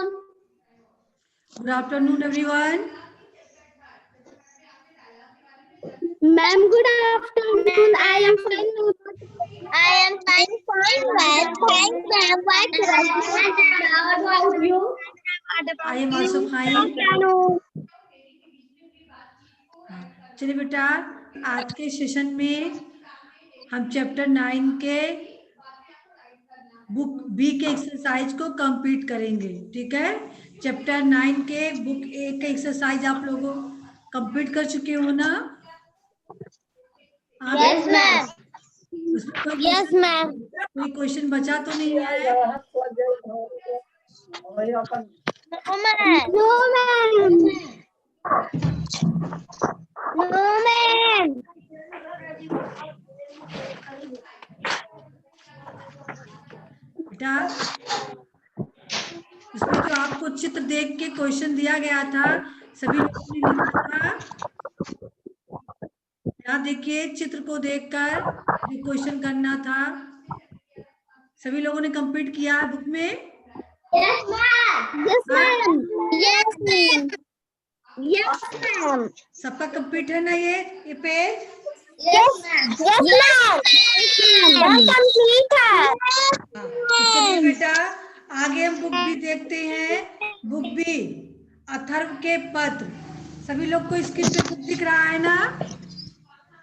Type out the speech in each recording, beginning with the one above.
Good afternoon, everyone. Ma'am, good afternoon. I am fine. Ma'am. Thanks, ma'am. What about you? I am also fine. चलिए बेटा, आज के session में हम chapter 9 के बुक बी के एक्सरसाइज को कंप्लीट करेंगे। ठीक है, चैप्टर 9 के बुक ए के एक्सरसाइज आप लोगों कंप्लीट कर चुके हो ना? Yes, ma'am. Yes, ma'am. कोई क्वेश्चन बचा तो नहीं है? No, ma'am. No, ma'am. No, ma'am. बेटा, उसमें जो आपको चित्र देख के क्वेश्चन दिया गया था, सभी लोगों ने लिखा था। यहाँ देखिए, चित्र को देखकर जो क्वेश्चन करना था, सभी लोगों ने कंप्लीट किया है बुक में? Yes, ma'am. Yes, ma'am. Yes, ma'am. Yes, ma'am. सबका कंप्लीट है ना ये page? Yes, ma'am. Yes, ma'am. Complete है. तो चलिए बेटा, आगे हम बुक भी देखते हैं। बुक भी अथर्व के पत्र, सभी लोग को स्क्रीन पे बुक दिख रहा है ना?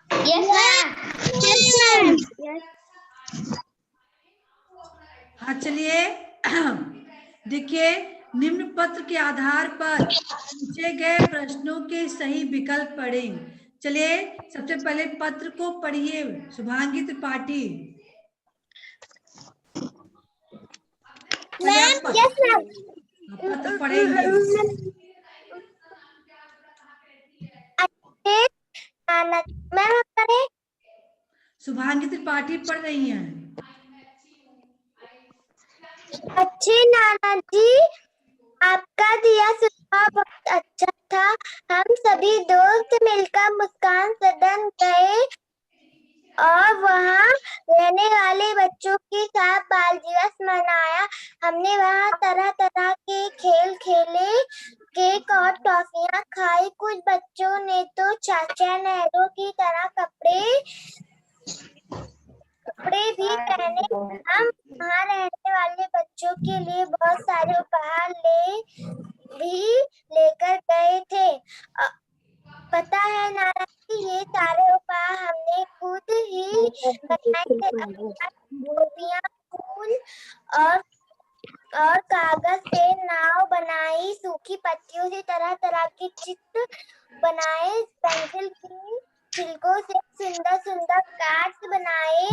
Yes, ma'am. Yes, ma'am. हाँ, चलिए देखिए, निम्न पत्र के आधार पर पूछे गए प्रश्नों के सही विकल्प पढ़ें। चलिए, सबसे पहले पत्र को पढ़िए, Shubhangi Tripathi. Ma'am, yes, ma'am. पत्र पढ़ेंगे। मैम करें। शुभांगी त्रिपाठी पढ़ रही हैं। अच्छे नाना जी, आपका दिया सुझाव बहुत अच्छा था। हम सभी दोस्त मिलकर मुस्कान सदन गए और वहाँ रहने वाले बच्चों के साथ बाल दिवस मनाया। हमने वहाँ तरह तरह के खेल खेले, केक और टॉफियाँ खाई। कुछ बच्चों ने तो चाचा नेहरू की तरह कपड़े भी पहने। हम वहाँ रहने वाले बच्चों के लिए बहुत सारे उपहार लेकर गए थे। पता है नाना जी, ये सारे उपहार हमने खुद ही बनाए थे। टोपियाँ, फूल और कागज से नाव बनाई, सूखी पत्तियों से तरह तरह के चित्र बनाए, पेंसिल की छिलकों से सुंदर सुंदर कार्ड्स बनाए,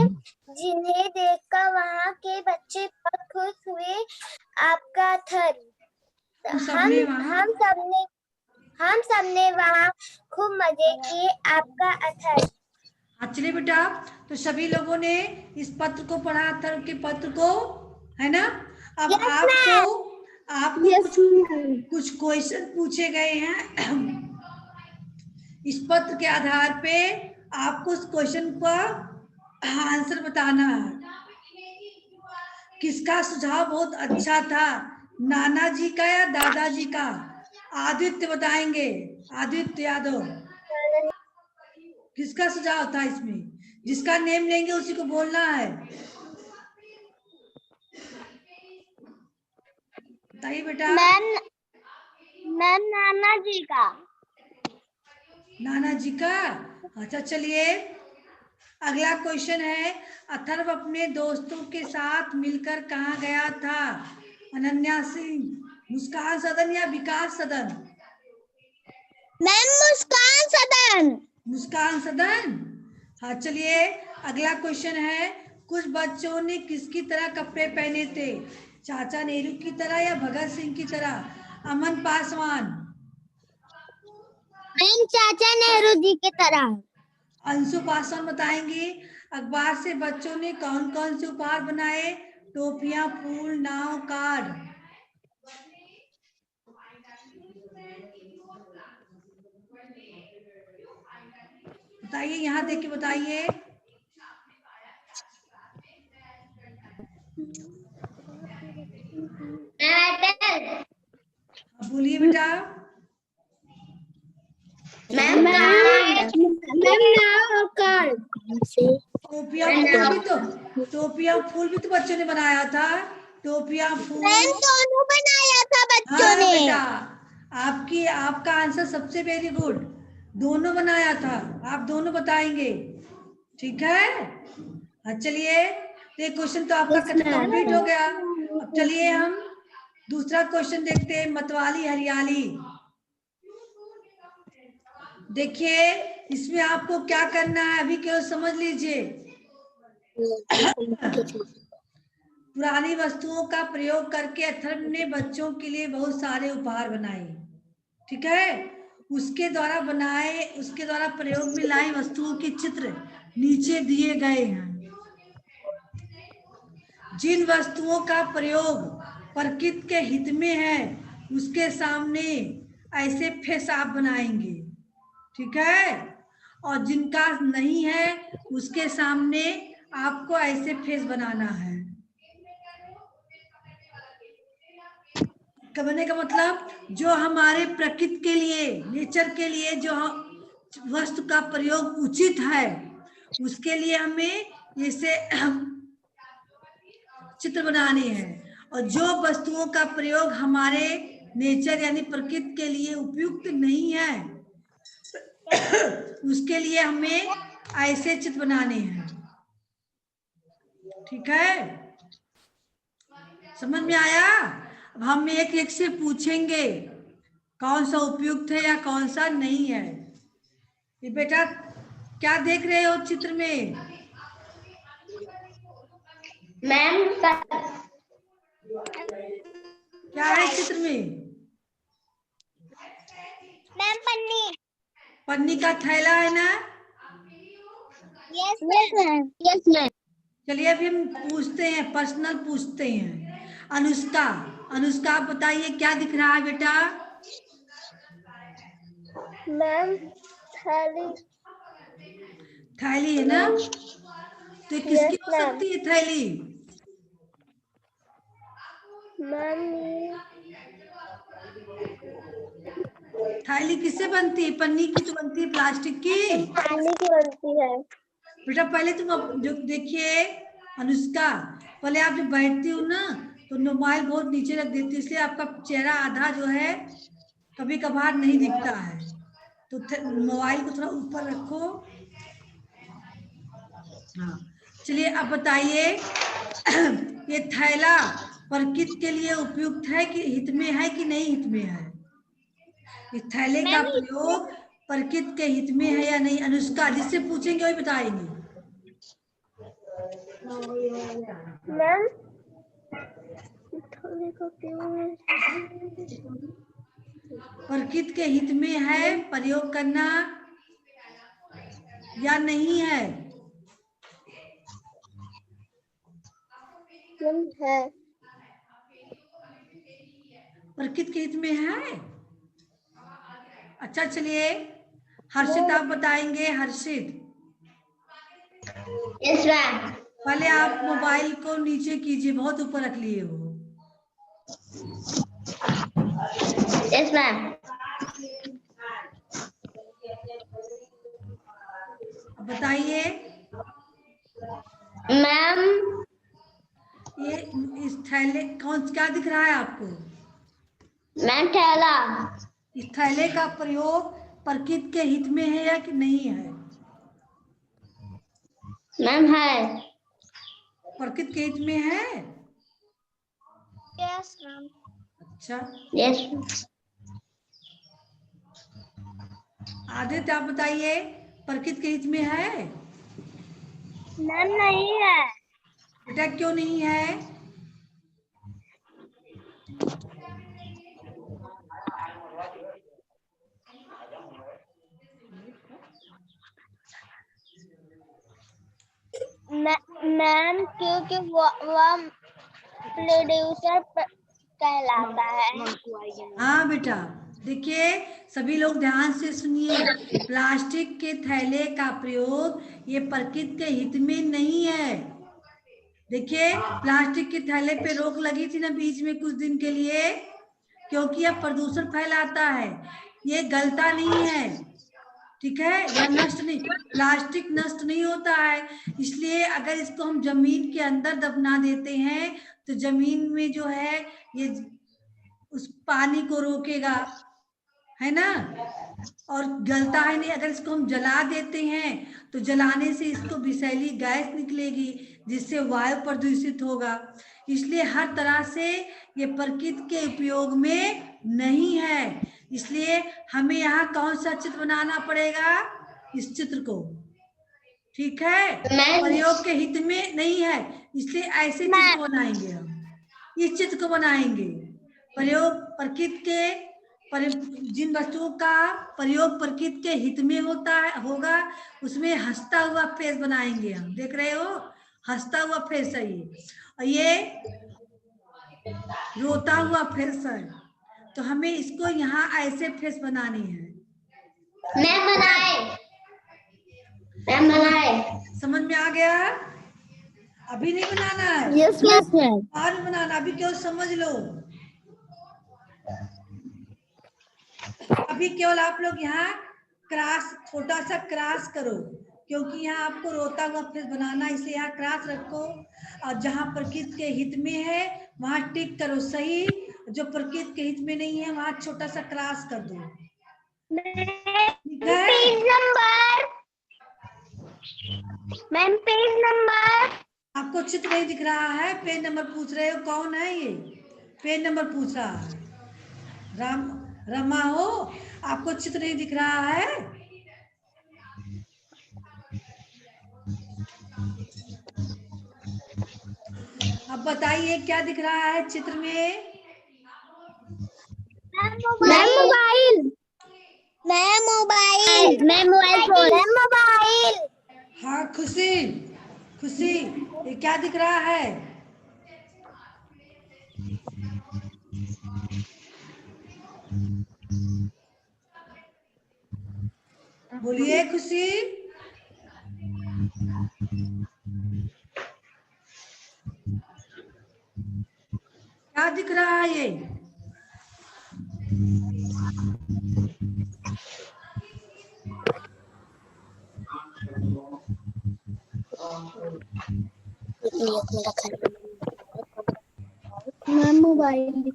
जिन्हें देखकर वहाँ के बच्चे बहुत खुश हुए। आपका अथर्व। हम सबने वहाँ खूब मजे किए। आपका अथर्व। चलिए बेटा, तो सभी लोगों ने इस पत्र को पढ़ा, अथर्व के पत्र को, है ना? अब Yes, आपको Yes, कुछ क्वेश्चन पूछे गए हैं। इस पत्र के आधार पे आपको उस क्वेश्चन का आंसर बताना है। किसका सुझाव बहुत अच्छा था, नाना जी का या दादाजी का? आदित्य बताएंगे, आदित्य यादव। किसका सुझाव था इसमें? जिसका नेम लेंगे उसी को बोलना है। बताइए बेटा। मैम नाना जी का। नाना जी का? अच्छा, चलिए अगला क्वेश्चन है, अथर्व अपने दोस्तों के साथ मिलकर कहाँ गया था? अनन्या सिंह, मुस्कान सदन या विकास सदन? मैम मुस्कान सदन। मुस्कान सदन। हाँ, चलिए अगला क्वेश्चन है, कुछ बच्चों ने किसकी तरह कपड़े पहने थे? चाचा नेहरू की तरह या भगत सिंह की तरह? अमन पासवान। मैम चाचा नेहरू जी की तरह। अंशु पासवान बताएंगी, अखबार से बच्चों ने कौन कौन से उपहार बनाए? टोपियां, फूल, नाव, कार्ड। बताइए, यहाँ देख के बताइए। बोलिए बेटा। मैम टोपिया फूल भी टोपिया फूल भी तो बच्चों ने बनाया था। टोपिया फूल। दोनों बनाया था बच्चों हाँ ने। बेटा, आपका आंसर सबसे वेरी गुड, दोनों बनाया था। आप दोनों बताएंगे, ठीक है। चलिए, ये क्वेश्चन तो आपका कंप्लीट हो गया। अब चलिए हम दूसरा क्वेश्चन देखते हैं। मतवाली हरियाली। देखिए, इसमें आपको क्या करना है अभी केवल समझ लीजिए। पुरानी वस्तुओं का प्रयोग करके अथर्व ने बच्चों के लिए बहुत सारे उपहार बनाए, ठीक है। उसके द्वारा प्रयोग में लाई वस्तुओं के चित्र नीचे दिए गए हैं। जिन वस्तुओं का प्रयोग प्रकृति के हित में है उसके सामने ऐसे फेस आप बनाएंगे, ठीक है। और जिनका नहीं है उसके सामने आपको ऐसे फेस बनाना है। कहने का मतलब, जो हमारे प्रकृति के लिए, नेचर के लिए जो वस्तु का प्रयोग उचित है उसके लिए हमें जैसे चित्र बनाने हैं। और जो वस्तुओं का प्रयोग हमारे नेचर यानी प्रकृति के लिए उपयुक्त नहीं है उसके लिए हमें ऐसे चित्र बनाने हैं, ठीक है। समझ में आया। अब हम एक एक से पूछेंगे कौन सा उपयुक्त है या कौन सा नहीं है। ये बेटा क्या देख रहे हो चित्र में? मैम क्या है चित्र में? मैम पन्नी। पन्नी का थैला है ना? Yes ma'am. Yes ma'am. चलिए अभी हम पूछते हैं, पर्सनल पूछते हैं। अनुष्का, आप बताइए क्या दिख रहा है बेटा? मैम थैली। थैली है ना? तो किसकी हो सकती है थैली? मैम थैली किससे बनती है? पन्नी की तो बनती है, प्लास्टिक की। पानी की बनती है। बेटा पहले तुम देखिए अनुष्का, पहले आप जब बैठती हो ना तो मोबाइल बहुत नीचे रख देती है, इसलिए आपका चेहरा आधा जो है कभी कभार नहीं दिखता है। तो मोबाइल को थोड़ा ऊपर रखो। हाँ, चलिए अब बताइए ये थैला प्रकृति के लिए उपयुक्त है कि हित में है कि नहीं हित में है? इस थैले का प्रयोग प्रकृति के हित में है या नहीं? अनुष्का, जिससे पूछेंगे वही बताएंगे। मैम प्रकृति के हित में है प्रयोग करना या नहीं है? है। प्रकृति के हित में है। अच्छा चलिए हर्षित आप बताएंगे। हर्षित, यस मैम। पहले आप मोबाइल को नीचे कीजिए, बहुत ऊपर रख लिए हो। Yes ma'am. बताइए मैम ये इस थैले क्या दिख रहा है आपको? मैम थैला। इस थैले का प्रयोग प्रकृति के हित में है या कि नहीं है? मैम है। प्रकृति के हित में है। Yes ma'am. अच्छा, यस आदित्य आप बताइए प्रकृति के हित में है? मैम नहीं है। बेटा क्यों नहीं है? मैम क्योंकि वो प्रोड्यूसर कहलाता है। हाँ बेटा, देखिए सभी लोग ध्यान से सुनिए। प्लास्टिक के थैले का प्रयोग ये प्रकृति के हित में नहीं है। देखिए प्लास्टिक के थैले पे रोक लगी थी ना बीच में कुछ दिन के लिए, क्योंकि यह प्रदूषण फैलाता है, ये गलता नहीं है, ठीक है। यह नष्ट नहीं, प्लास्टिक नष्ट नहीं होता है, इसलिए अगर इसको हम जमीन के अंदर दफना देते हैं तो जमीन में जो है ये उस पानी को रोकेगा, है ना, और गलता है नहीं। अगर इसको हम जला देते हैं तो जलाने से इसको विषैली गैस निकलेगी जिससे वायु प्रदूषित होगा। इसलिए हर तरह से ये प्रकृति के उपयोग में नहीं है। इसलिए हमें यहाँ कौन सा चित्र बनाना पड़ेगा, इस चित्र को, ठीक है। प्रयोग के हित में नहीं है, इसलिए ऐसे चित्र बनाएंगे हम, इस चित्र को बनाएंगे। प्रयोग प्रकृति के जिन वस्तुओं का प्रयोग प्रकृति के हित में होता है होगा उसमें हंसता हुआ फेस बनाएंगे हम, देख रहे हो, हंसता हुआ फेस है ये, और ये रोता हुआ फेस है। तो हमें इसको यहाँ ऐसे फेस बनानी है। मैम बनाए समझ में आ गया? अभी नहीं बनाना है, यस मैम। बाद में बनाना, अभी केवल समझ लो। अभी केवल आप लोग यहाँ क्रॉस, छोटा सा क्रॉस करो, क्योंकि यहाँ आपको रोता हुआ फेस बनाना, इसलिए यहाँ क्रॉस रखो, और जहाँ प्रकृति के हित में है वहां टिक करो सही, जो प्रकृति के हित में नहीं है वहां छोटा सा क्रॉस कर दो, ठीक है। Page number ma'am, page number. आपको चित्र नहीं दिख रहा है, पेज नंबर पूछ रहे हो, कौन है ये पेज नंबर पूछ रहा है? रमा हो, आपको चित्र नहीं दिख रहा है? अब बताइए क्या दिख रहा है चित्र में? मोबाइल। हाँ खुशी, खुशी, ये क्या दिख रहा है? बोलिए खुशी। क्या दिख रहा है ये? Ma'am mobile.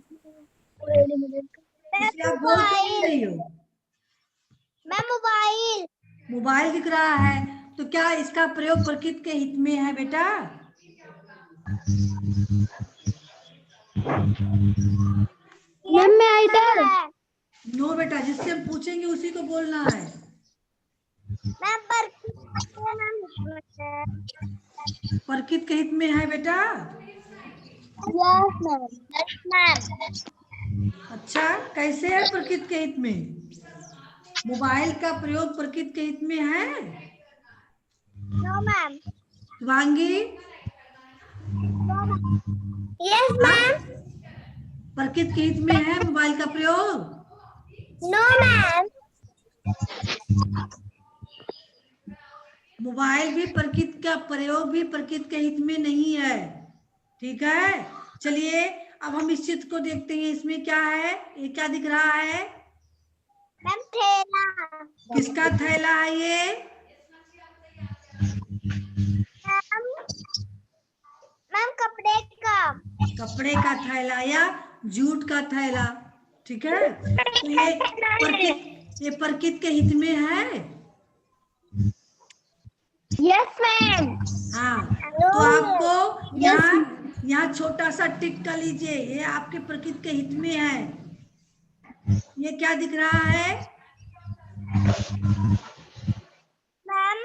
आप बोल क्यों नहीं हो? Ma'am mobile. मोबाइल दिख रहा है, तो क्या इसका प्रयोग प्रकृति के हित में है बेटा? मैम मैं इधर। नो बेटा, जिससे हम पूछेंगे उसी को बोलना है। प्रकृति के हित में है बेटा? Yes ma'am. अच्छा, कैसे है प्रकृति के हित में? मोबाइल का प्रयोग प्रकृति के हित में है? No ma'am. Shivangi, yes ma'am. प्रकृति के हित में है मोबाइल का प्रयोग? No ma'am. मोबाइल भी प्रकृति का प्रयोग भी प्रकृति के हित में नहीं है, ठीक है। चलिए अब हम इस चित्र को देखते हैं, इसमें क्या है, ये क्या दिख रहा है? मैम थैला। किसका थैला है ये? मैम कपड़े का। कपड़े का थैला या जूट का थैला, ठीक है। तो ये प्रकृति के हित में है? Yes ma'am. हाँ, तो आपको यहाँ छोटा सा टिक कर लीजिए, ये आपके प्रकृति के हित में है। ये क्या दिख रहा है? मैम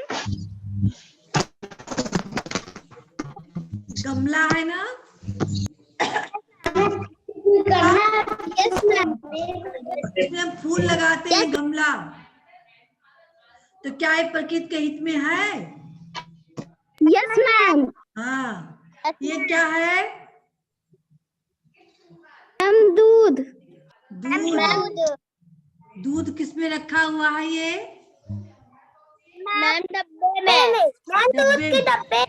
गमला है ना? Yes ma'am. इसमें हम फूल लगाते हैं, गमला, तो क्या ये प्रकृति के हित में है? Yes ma'am. हाँ, ये क्या है? मैम दूध। दूध। दूध किस में रखा हुआ है ये? मैम डब्बे में। मैम दूध के डब्बे।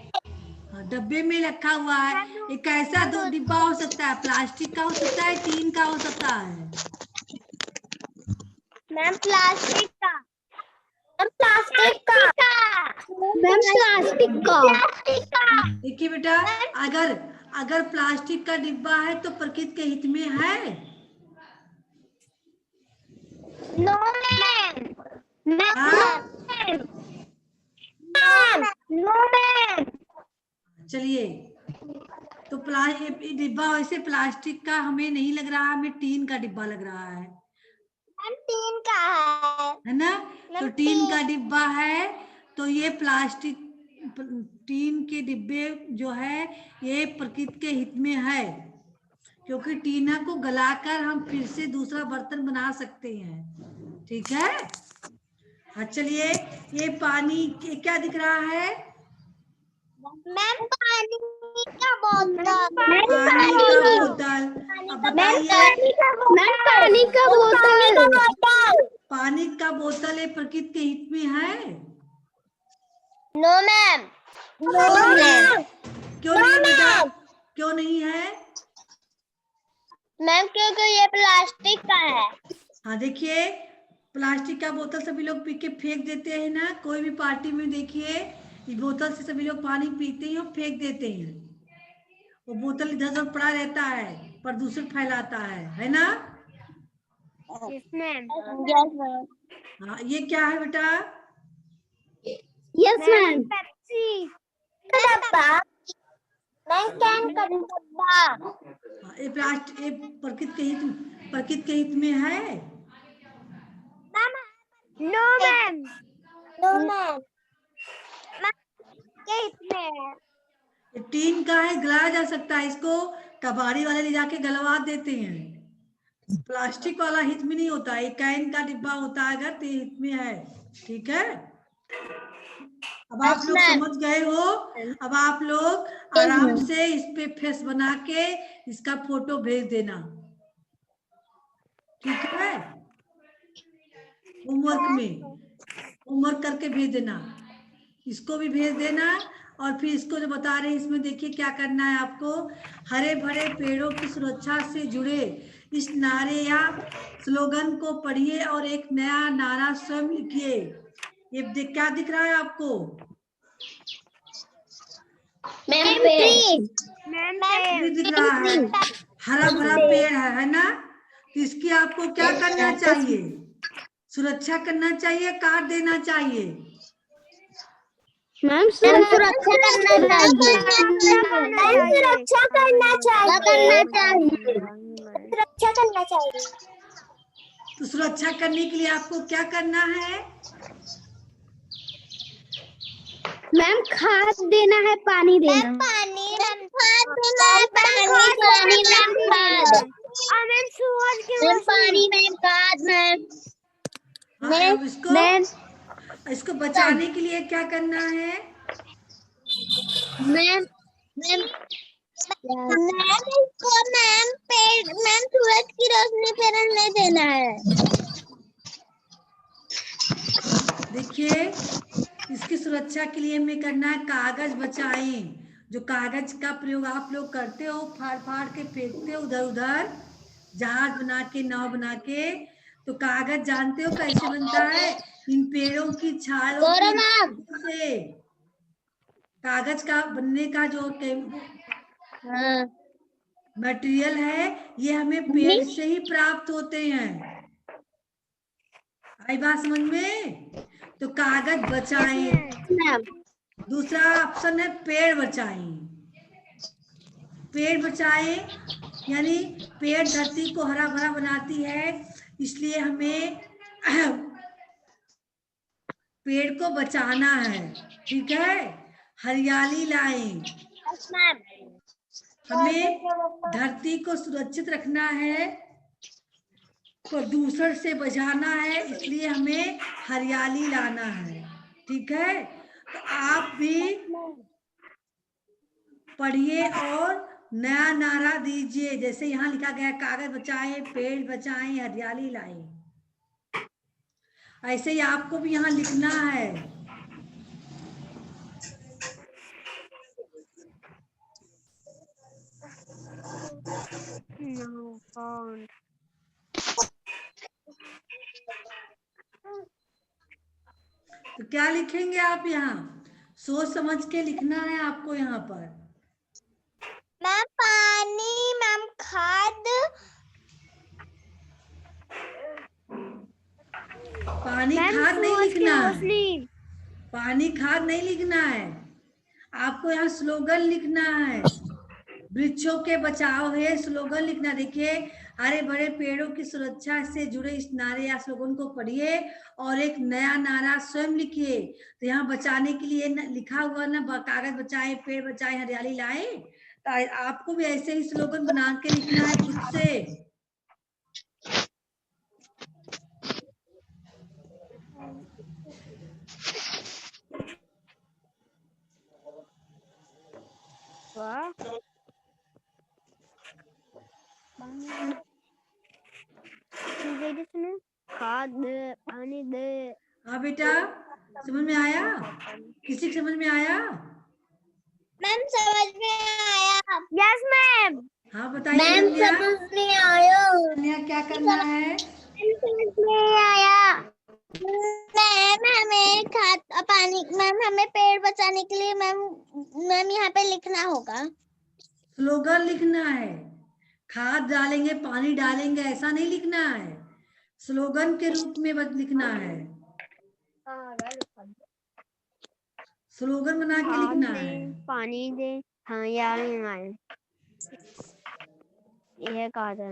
डब्बे में रखा हुआ है। एक ऐसा दो डिब्बा हो सकता है, प्लास्टिक का हो सकता है, टीन का हो सकता है। मैम प्लास्टिक का। मैम प्लास्टिक का। मैम प्लास्टिक का। देखिए बेटा, अगर अगर प्लास्टिक का डिब्बा है तो प्रकृति के हित में है? No ma'am. हाँ? No ma'am. चलिए, तो डिब्बा वैसे प्लास्टिक का हमें नहीं लग रहा, हमें टीन का डिब्बा लग रहा मैम टीन का है ना? तो टीन का डिब्बा है, तो ये प्लास्टिक टीन के डिब्बे जो है ये प्रकृति के हित में है, क्योंकि टीना को गलाकर हम फिर से दूसरा बर्तन बना सकते हैं। ठीक है? हाँ, चलिए, ये पानी क्या दिख रहा है? मैम पानी का बोतल। पानी का बोतल। अब बताइए, मैम पानी का बोतल। पानी का बोतल ये प्रकृति के हित में है? No ma'am. No ma'am. क्यों नहीं बेटा, क्यों नहीं है? मैम क्योंकि ये प्लास्टिक का है। हाँ, देखिए, प्लास्टिक का बोतल सभी लोग पी के फेंक देते हैं ना। कोई भी पार्टी में देखिए, इस बोतल से सभी लोग पानी पीते हैं और फेंक देते हैं। वो बोतल इधर उधर पड़ा रहता है, प्रदूषण फैलाता है ना? Yes ma'am. Yes ma'am. हाँ, ये क्या है बेटा? Yes ma'am. पेप्सी का डब्बा। मैम कैन का डब्बा। हाँ, ये प्लास्टिक, ये प्रकृति के हित में है? No ma'am. No ma'am. के हित में है। ये टीन का है, गलाया जा सकता है, इसको कबाड़ी वाले ले जाके गलवा देते हैं। प्लास्टिक वाला हित में नहीं होता, एक कैन का डिब्बा होता है अगर, तो हित में है। ठीक है? अब आप लोग समझ गए हो। अब आप लोग आराम से इस पे फेस बना के इसका फोटो भेज देना। ठीक है? होमवर्क करके भेज देना। इसको भी भेज देना। और फिर इसको जो बता रहे हैं इसमें देखिए क्या करना है आपको। हरे भरे पेड़ों की सुरक्षा से जुड़े इस नारे या स्लोगन को पढ़िए और एक नया नारा स्वयं लिखिए। ये क्या दिख रहा है आपको? मैम पेड़। ट्री दिख रहा है, हरा भरा पेड़ है ना? तो इसकी आपको क्या करना चाहिए? सुरक्षा करना चाहिए, काट देना चाहिए? मैम सुरक्षा करना चाहिए। सुरक्षा करना चाहिए। सुरक्षा करना चाहिए। तो सुरक्षा करने के लिए आपको क्या करना है? मैम खाद देना है, पानी देना। पानी खाद देना है, पानी मैम खाद। मैम सूरज की पानी मैम खाद मैम। इसको बचाने के लिए क्या करना है? मैम इसको मैम सूरज की रोशनी पे रहने देना है। देखिए, इसकी सुरक्षा के लिए हमें करना है कागज बचाएं। जो कागज का प्रयोग आप लोग करते हो, फाड़ फाड़ के फेंकते हो उधर उधर, जहाज बना के, नाव बना के, तो कागज जानते हो कैसे बनता है? इन पेड़ों की छालों से कागज का बनने का जो मटेरियल है, ये हमें पेड़ से ही प्राप्त होते हैं। आई बात समझ में? तो कागज बचाएं। दूसरा ऑप्शन है पेड़ बचाएं। पेड़ बचाएं यानी पेड़ धरती को हरा भरा बनाती है, इसलिए हमें पेड़ को बचाना है। ठीक है? हरियाली लाएं। हमें धरती को सुरक्षित रखना है, प्रदूषण से बचाना है, इसलिए हमें हरियाली लाना है। ठीक है? तो आप भी पढ़िए और नया नारा दीजिए, जैसे यहाँ लिखा गया, कागज बचाएं, पेड़ बचाएं, हरियाली लाएं। ऐसे ही आपको भी यहाँ लिखना है। No, pond. तो क्या लिखेंगे आप यहाँ? सोच समझ के लिखना है आपको यहाँ पर। मैम पानी, मैम खाद, पानी मैम खाद नहीं सूरज की लिखना है, रोशनी। पानी खाद नहीं लिखना है, आपको यहाँ स्लोगन लिखना है। वृक्षों के बचाव है स्लोगन लिखना। देखिए, हरे भरे पेड़ों की सुरक्षा से जुड़े इस नारे या स्लोगन को पढ़िए और एक नया नारा स्वयं लिखिए। तो यहाँ बचाने के लिए लिखा हुआ ना, कागज बचाए, पेड़ बचाए, हरियाली लाए। तो आपको भी ऐसे ही स्लोगन बना के लिखना है खुद से। वाह। खाद दे, पानी दे। हाँ बेटा, समझ में आया? किसी को समझ में आया? मैम समझ में आया। Yes ma'am. हाँ बताइए मैम अनन्या। समझ में आया। अनन्या क्या करना है? समझ में आया। मैम हमें खाद पानी, मैम हमें पेड़ बचाने के लिए मैम यहाँ पे लिखना होगा। स्लोगन लिखना है। खाद डालेंगे, पानी डालेंगे, ऐसा नहीं लिखना है, स्लोगन के रूप में बस लिखना है। स्लोगन बना के लिखना दे, है। पानी दे, हाँ यार ये कहा था।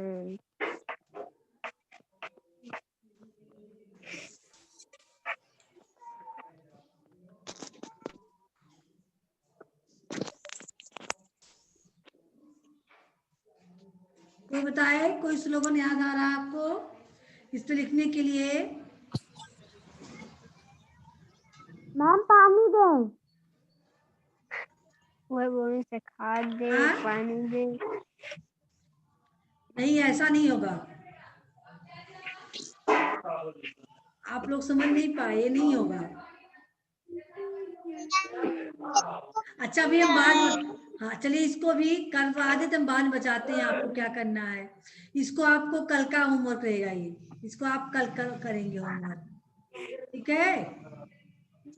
कोई बताए, कोई स्लोगन याद आ रहा है आपको इस पे लिखने के लिए? मैम पानी दे, वह बोलने से खाद दे, हाँ? पानी दे। नहीं, ऐसा नहीं होगा, आप लोग समझ नहीं पाए, ये नहीं होगा। अच्छा अभी हम बाद, हाँ चलिए इसको भी करवा देते, हम बाद में बचाते हैं आपको क्या करना है। इसको आपको कल का होमवर्क रहेगा, ये इसको आप कल करेंगे होमवर्क, ठीक है?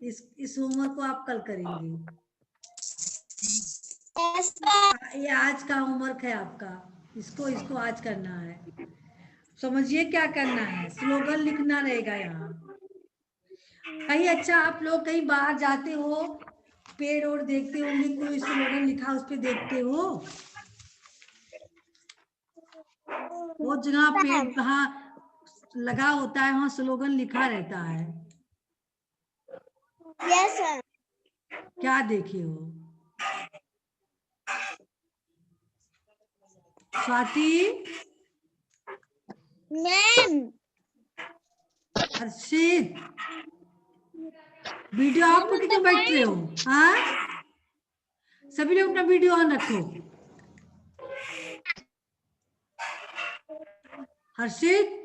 इस होमवर्क को आप कल करेंगे। ये आज का होमवर्क है आपका, इसको आज करना है। समझिए क्या करना है, स्लोगन लिखना रहेगा यहाँ। कहीं अच्छा आप लोग कहीं बाहर जाते हो, पेड़ और देखते होंगे, कोई स्लोगन लिखा उस पे देखते हो? वो जगह पेड़ कहाँ लगा होता है वहां स्लोगन लिखा रहता है। Yes sir. क्या देखे हो? Swati, ma'am Harshit, video of करके क्यों बैठ रहे हो? हाँ, सभी लोग अपना वीडियो ऑन रखो। हर्षित,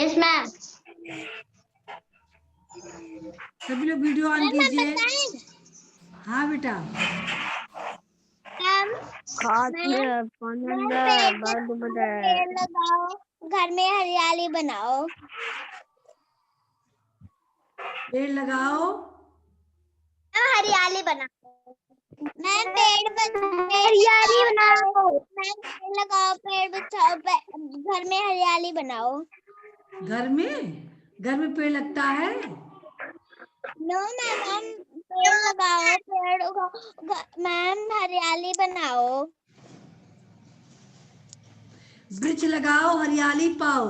यस मैम। सभी लोग वीडियो ऑन कीजिए। हाँ बेटा। मैम खाद दे, पानी दे, पेड़ लगाओ, घर में हरियाली बनाओ। पेड़ लगाओ, हरियाली बनाओ। मैम हरियाली बनाओ। मैम पेड़ लगाओ, पेड़ बचाओ, घर में हरियाली बनाओ। घर में पेड़ लगता है? नो मैम, पेड़ लगाओ, पेड़ उगाओ, मैम हरियाली बनाओ। वृक्ष लगाओ, हरियाली पाओ।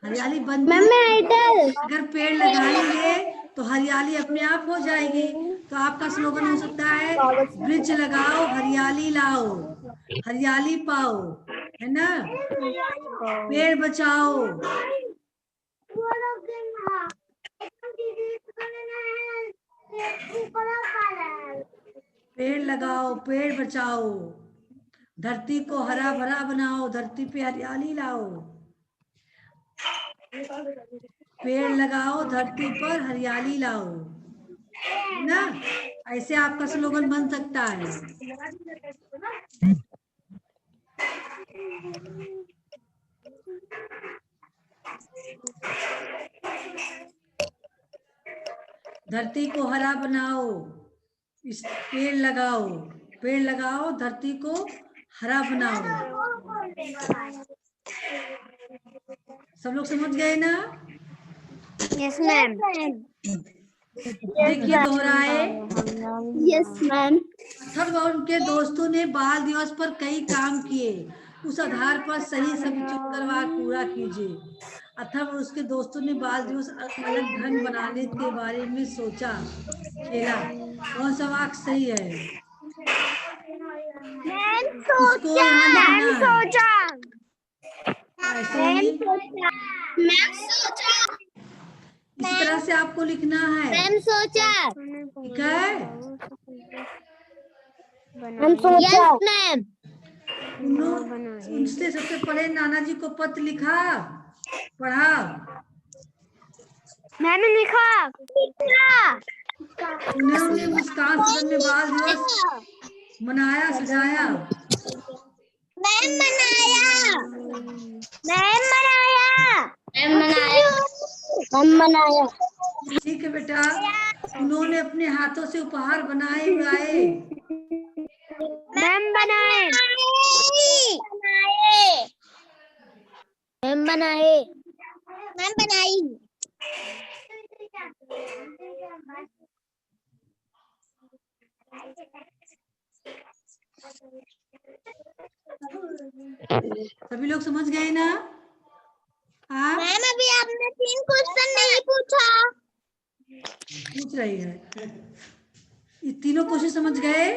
हरियाली बनती है, अगर पेड़ लगाएंगे तो हरियाली अपने आप हो जाएगी। तो आपका स्लोगन हो सकता है, वृक्ष लगाओ, हरियाली लाओ, हरियाली पाओ, है ना? पेड़ बचाओ। पेड़ लगाओ, पेड़ बचाओ, धरती को हरा भरा बनाओ, धरती पे हरियाली लाओ। पेड़ लगाओ, धरती पर हरियाली लाओ। है ना? ऐसे आपका स्लोगन बन सकता है। धरती को हरा बनाओ, इस पेड़ लगाओ, पेड़ लगाओ, धरती को हरा बनाओ। सब लोग समझ गए ना? Yes ma'am. देखिए दोहराए। Yes ma'am. अथर्व और उनके दोस्तों ने बाल दिवस पर कई काम किए, उस आधार पर सही सभी शुक्रवार पूरा कीजिए। अथर्व और उसके दोस्तों ने बाल दिवस अलग ढंग बनाने के बारे में सोचा, खेला। कौन सा वाक्य सही है? इसको यहाँ लिखना है ऐसे ही, इस तरह से आपको लिखना है। मैम सोचा। ठीक है? मैम सोचा। Yes ma'am. उनसे सबसे पहले नाना जी को पत्र लिखा, पढ़ा। मैंने लिखा। उन्होंने मुस्कान सदन में बाल दिवस मनाया, सजाया। मैम मनाया। मैम मनाया। मैम मनाया। मैम मनाया। ठीक है बेटा। उन्होंने अपने हाथों से उपहार बनाए, उड़ाए। मैम बनाए। मैम बनाए। मैम बनाई। सभी लोग समझ गए ना? आप मैम अभी आपने 3 क्वेश्चन नहीं पूछा। पूछ रही है, ये तीनों क्वेश्चन समझ गए?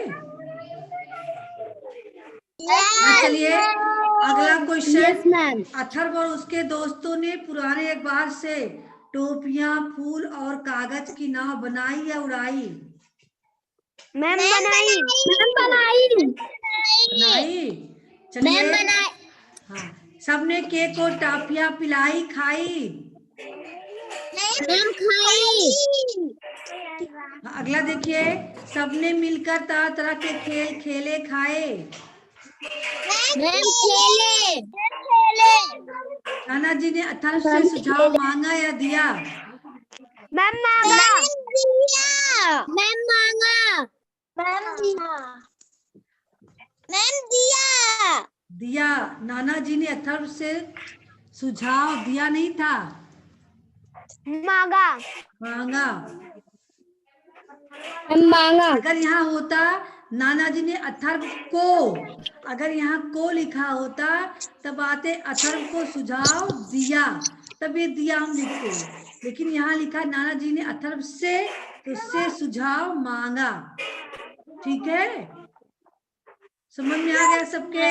हाँ, चलिए अगला क्वेश्चन। मैम। अथर्व और उसके दोस्तों ने पुराने अखबार से टोपियां, फूल और कागज की नाव बनाई या उड़ाई? मैम बनाई। मैम बनाई। बनाई। चलिए, हाँ, सबने केक और टाफियां पिलाई, खाई? मैम खाई। हाँ, अगला देखिए, सबने मिलकर तरह तरह के खेल खेले, खाए? मैम खेले। नाना जी ने अथर्व से सुझाव मांगा या दिया? मैम मांगा। मैम मांगा। मैम दिया। दिया। नाना जी ने अथर्व से सुझाव दिया नहीं था, मांगा। मांगा। मांगा। अगर यहाँ होता नाना जी ने अथर्व को, अगर यहाँ को लिखा होता तब आते अथर्व को सुझाव दिया, तब ये दिया हम लिखते। लेकिन यहाँ लिखा नाना जी ने अथर्व से, तो उससे सुझाव मांगा। ठीक है? समझ में आ गया सबके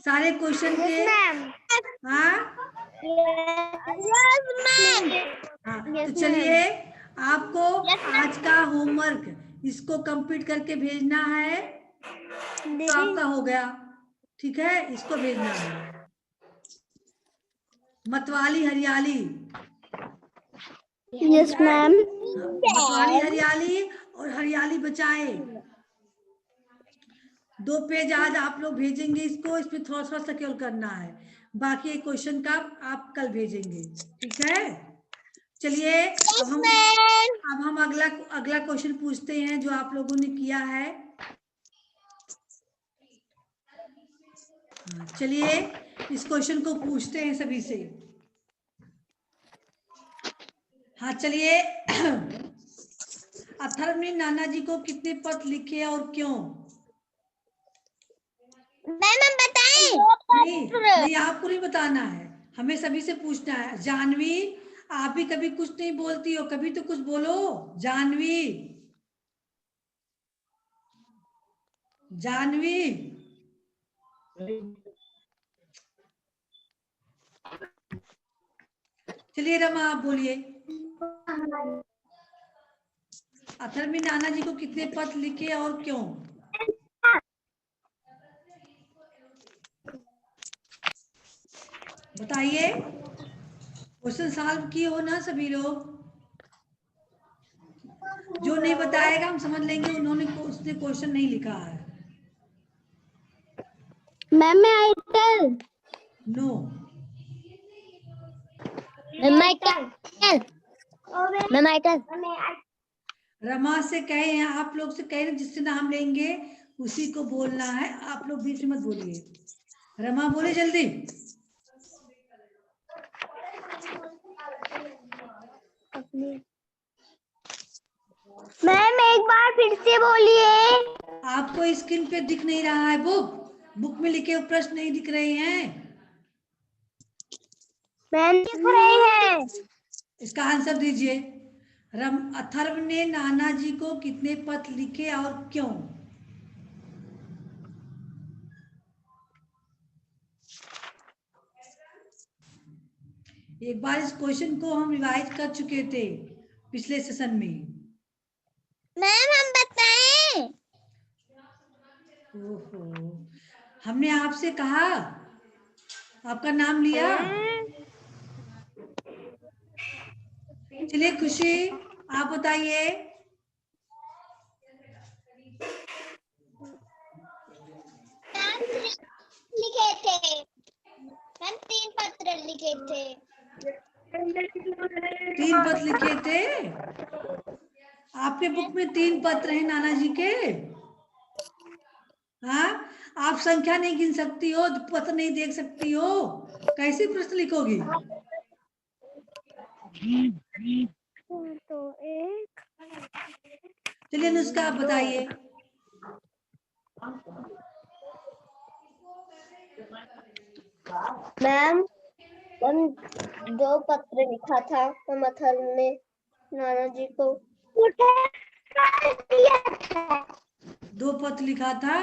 सारे क्वेश्चन के? हाँ हाँ, तो चलिए आपको आज का होमवर्क इसको कंप्लीट करके भेजना है, तो आपका हो गया। ठीक है, इसको भेजना है। मतवाली हरियाली। Yes ma'am. मतवाली हरियाली और हरियाली बचाए। 2 पेज आज आप लोग भेजेंगे इसको, इसमें थोड़ा सा सकेल करना है, बाकी क्वेश्चन का आप कल भेजेंगे। ठीक है? चलिए अब हम अगला क्वेश्चन पूछते हैं जो आप लोगों ने किया है। चलिए इस क्वेश्चन को पूछते हैं सभी से। हाँ चलिए, अथर्व ने नाना जी को कितने पत्र लिखे और क्यों? मैम बताएं। नहीं, आपको नहीं बताना है, हमें सभी से पूछना है। जानवी, आप भी कभी कुछ नहीं बोलती हो, कभी तो कुछ बोलो। जानवी, जानवी, चलिए रमा आप बोलिए। अथर्व ने नाना जी को कितने पत्र लिखे और क्यों? बताइए। क्वेश्चन सॉल्व किए हो ना सभी लोग? जो जो नहीं बताएगा हम समझ लेंगे उसने क्वेश्चन नहीं लिखा है। मैम मैं आइटल नो, मैम आइटल रमा से कहे हैं, आप लोग से कहे हैं जिससे नाम लेंगे उसी को बोलना है, आप लोग बीच में मत बोलिए। रमा बोले जल्दी। मैम एक बार फिर से बोलिए। आपको स्क्रीन पे दिख नहीं रहा है, बुक में लिखे हुए प्रश्न नहीं दिख रहे हैं। मैम दिख रहे हैं। इसका आंसर दीजिए। अथर्व ने नाना जी को कितने पत्र लिखे और क्यों? एक बार इस क्वेश्चन को हम रिवाइज कर चुके थे पिछले सेशन में। मैम हम बताएं। ओहो, हमने आपसे कहा, आपका नाम लिया। चलिए खुशी आप बताइए। लिखे थे मैम, 3 पत्र लिखे थे। 3 पत्र लिखे थे? आपके बुक में 3 पत्र हैं नाना जी के। हाँ, आप संख्या नहीं गिन सकती हो, पत्र नहीं देख सकती हो, कैसे प्रश्न लिखोगी? तो एक चलिए अनुष्का आप बताइए। मैम 2 पत्र लिखा था अथर्व ने नाना जी को। 2 पत्र लिखा था।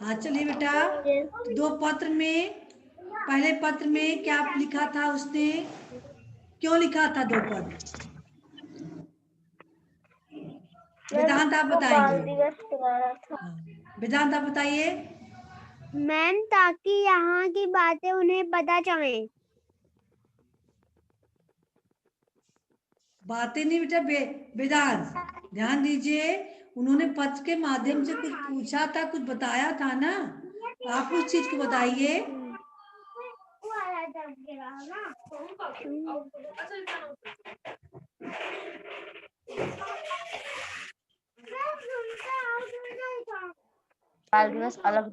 हाँ चलिए बेटा, 2 पत्र में पहले पत्र में क्या लिखा था उसने, क्यों लिखा था 2 पत्र? वेदांत आप बताएंगे। वेदांत आप बताइए। मैम ताकि यहाँ की बातें उन्हें पता चले। बातें नहीं बेटा, वेदांत ध्यान दीजिए, उन्होंने पत्र के माध्यम से कुछ पूछा था, कुछ बताया था ना, आप उस चीज को बताइए। अलग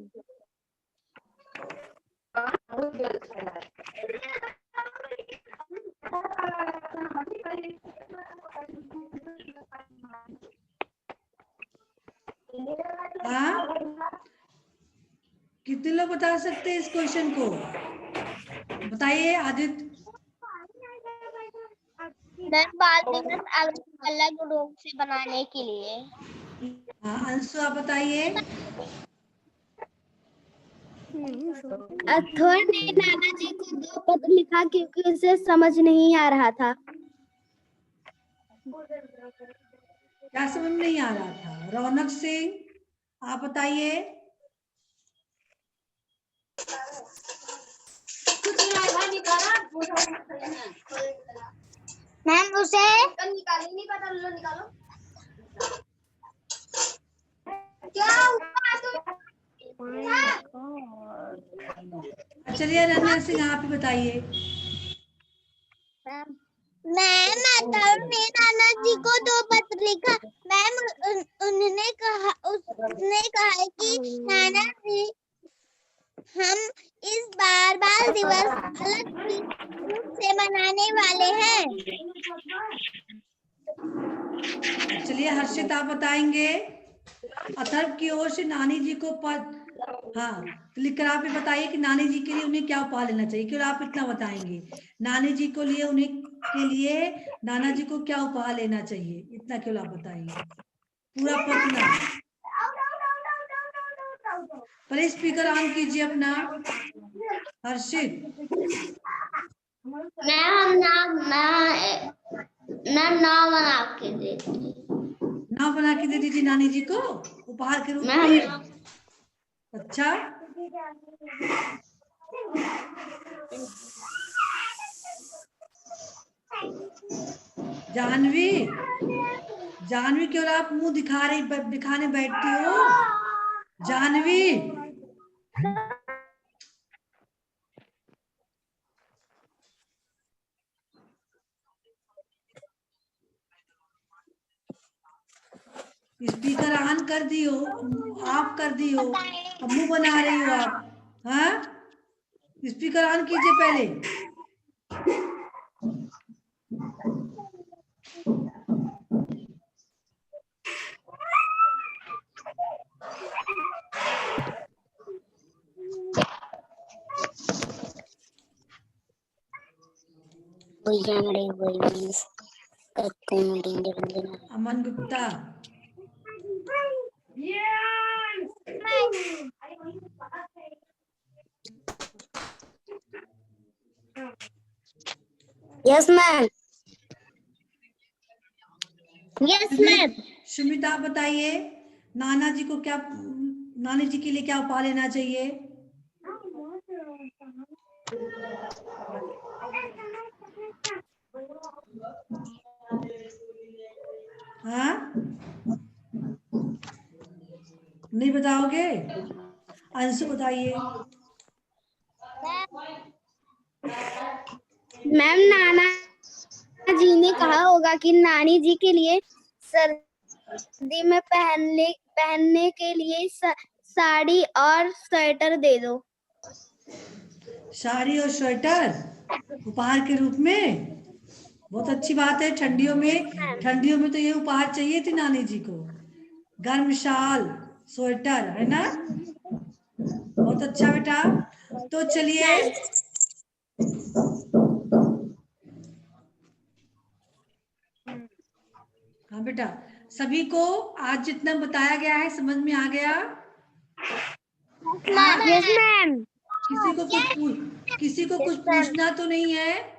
हाँ, कितने लोग बता सकते हैं इस क्वेश्चन को? बताइए आदित्य। बाल दिवस अलग रूप से बनाने के लिए। हाँ अंशु आप बताइए। अथर्व ने नाना जी को 2 पत्र लिखा क्योंकि उसे समझ नहीं आ रहा था। क्या समझ नहीं आ रहा था? रौनक सिंह आप बताइए। मैम उसे चलिए अनन्या सिंह आप ही बताइए। मैम अथर्व ने नाना जी को 2 पत्र लिखा। मैम उसने कहा है कि नाना जी हम इस बार बाल दिवस अलग रूप से मनाने वाले हैं। चलिए हर्षित आप बताएंगे। अथर्व की ओर से नानी जी को हाँ तो लिखकर आप ये बताइए कि नानी जी के लिए उन्हें क्या उपहार लेना चाहिए, केवल आप इतना बताएंगे। नानी जी को लिए उन्हें के लिए नाना जी को क्या उपहार लेना चाहिए, इतना केवल आप बताएंगे, पूरा पतना। पर स्पीकर ऑन कीजिए अपना हर्षित। नाम बना के देती। नाम बना के दे दीजिए नानी जी को उपहार के रूप में। अच्छा जाह्नवी जानवी क्यों आप मुंह दिखाने बैठती हो? जानवी, स्पीकर ऑन कर दी हो, ऑफ कर दी हो, अब मुंह बना रही हो आप। हाँ, स्पीकर ऑन कीजिए पहले। Aman Gupta, yes ma'am. Yes ma'am. Sumit आप बताइए, नाना जी को क्या, नानी जी के लिए क्या उपाय लेना चाहिए? हाँ, नहीं बताओगे? अंशु बताइए। मैम नाना जी ने कहा होगा कि नानी जी के लिए सर्दी में पहनने के लिए साड़ी और स्वेटर दे दो। साड़ी और स्वेटर उपहार के रूप में, बहुत अच्छी बात है। ठंडियों में तो ये उपहार चाहिए थी नानी जी को, गर्म शाल स्वेटर, है ना? बहुत अच्छा बेटा। तो चलिए, हाँ बेटा, सभी को आज जितना बताया गया है समझ में आ गया? हाँ, यस मैम। किसी को कुछ पूछना तो नहीं है?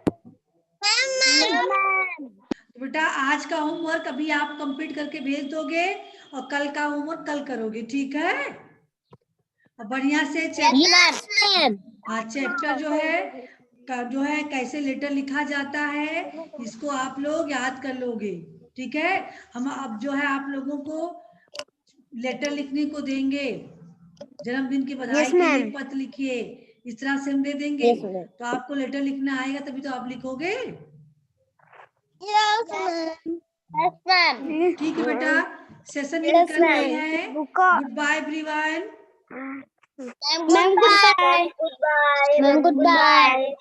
तो बेटा आज का होमवर्क अभी आप कंप्लीट करके भेज दोगे और कल का होमवर्क कल करोगे, ठीक है? और बढ़िया से चैप्टर जो है कैसे लेटर लिखा जाता है, इसको आप लोग याद कर लोगे, ठीक है? हम अब जो है आप लोगों को लेटर लिखने को देंगे, जन्मदिन की बधाई के लिए पत्र लिखिए, इस तरह से हम दे देंगे। तो आपको लेटर लिखना आएगा तभी तो आप लिखोगे। ठीक है बेटा, सेशन एंड कर रहे हैं। Goodbye everyone. Ma'am good bye.